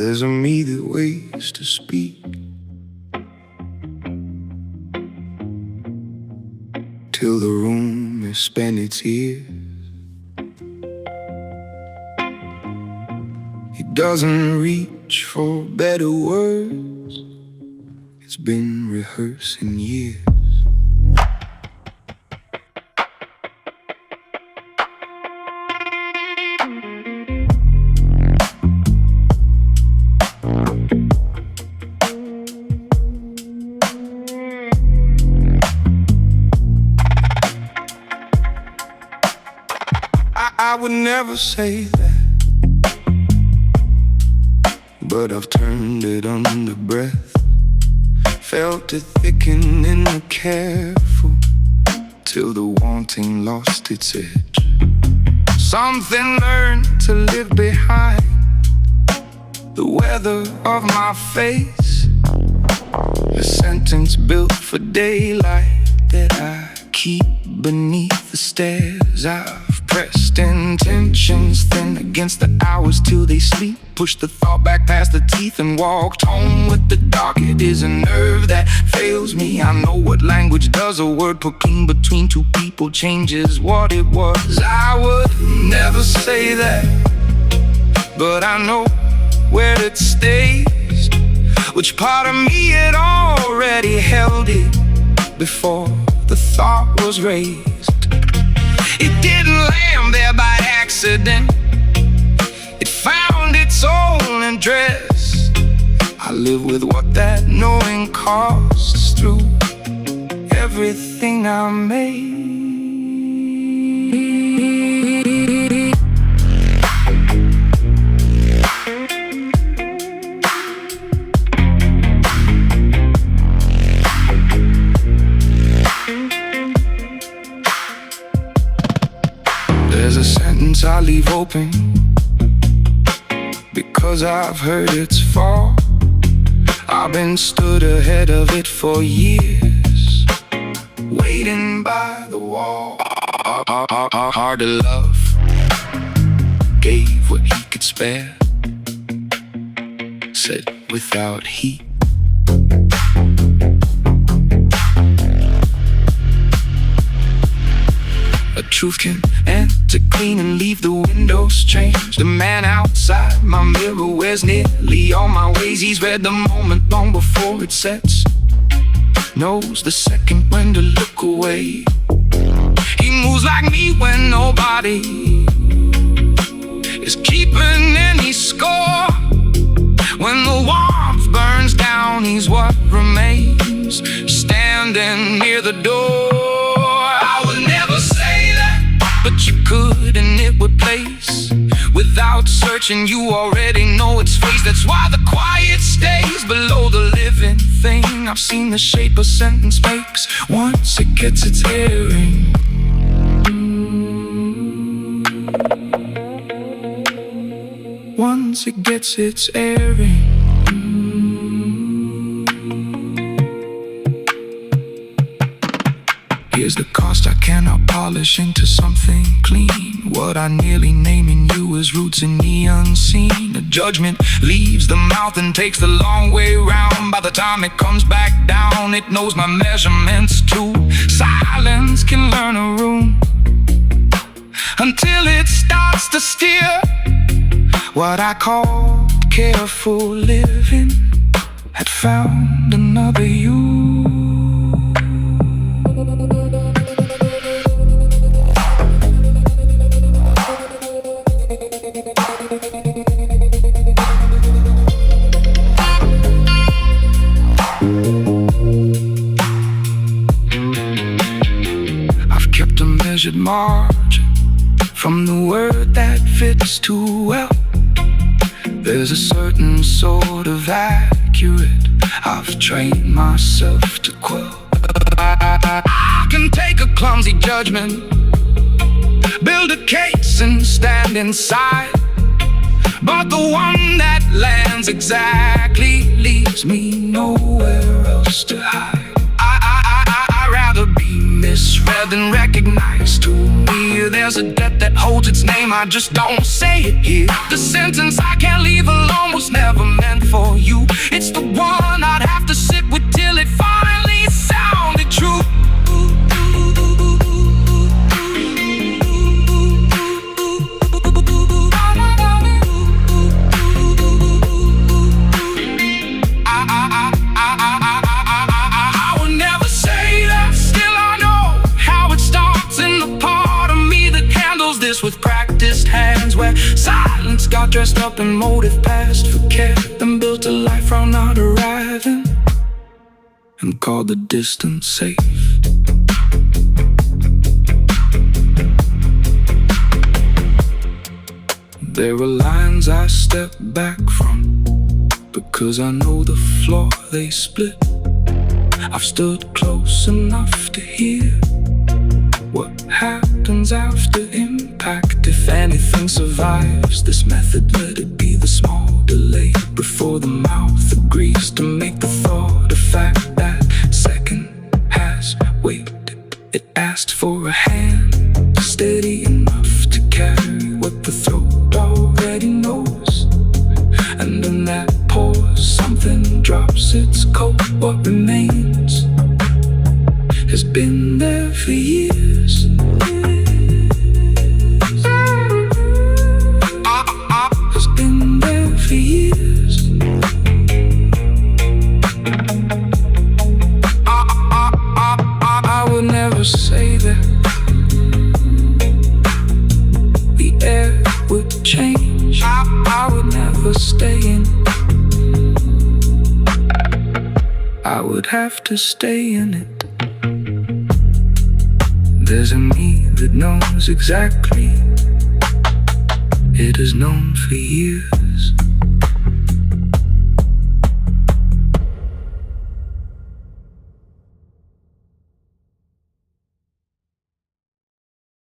There's a me that waits to speak, till the room has spent its ears. He doesn't reach for better words, it's been rehearsing years. I would never say that, but I've turned it under breath. Felt it thicken in the careful, till the wanting lost its edge. Something learned to live behind the weather of my face, a sentence built for daylight that I keep beneath the stairs. I've pressed intentions thin against the hours till they sleep, pushed the thought back past the teeth and walked home with the dark. It is a nerve that fails me. I know what language does. A word put clean between two people changes what it was. I would never say that, but I know where it stays, which part of me had already held it before the thought was raised. It didn't land there by accident, it found its own address. I live with what that knowing costs through everything I made. There's a sentence I leave open because I've heard its fall. I've been stood ahead of it for years, waiting by the wall. Hard to love, gave what he could spare, said without heat. A truth can enter clean and leave the windows changed. The man outside my mirror wears nearly all my ways. He's read the moment long before it sets, knows the second when to look away. He moves like me when nobody is keeping any score. When the warmth burns down, he's what remains, standing near the door. But you could, and it would place. Without searching, you already know its face. That's why the quiet stays below the living thing. I've seen the shape a sentence makes once it gets its airing. Once it gets its airing. Here's the cost I cannot polish into something clean. What I nearly name in you is roots in the unseen. A judgment leaves the mouth and takes the long way round. By the time it comes back down, it knows my measurements too. Silence can learn a room until it starts to steer. What I call careful living had found another you. I've kept a measured margin from the word that fits too well. There's a certain sort of accurate I've trained myself to quell. I can take a clumsy judgment, build a case and stand inside, but the one that lands exactly leaves me nowhere else to hide. I'd rather be misread and recognized to me. There's a debt that holds its name, I just don't say it here. The sentence I can't leave alone was never meant for you. It's the one I'd have to sit with till it finally sounded true. With practiced hands, where silence got dressed up in motive past for care, and built a life round not arriving, and called the distance safe. There were lines I step back from, because I know the floor they split. I've stood close enough to hear what happens after impact. If anything survives this method, let it be the small delay before the mouth agrees to make the thought a fact. That second has waited. It asked for a hand steady enough to carry what the throat already knows. And in that pause, something drops its coat. What remains has been there for years. Has been there for years. I would never say that the air would change. I would never stay in. I would have to stay in it. There's a me that knows exactly. It has known for years.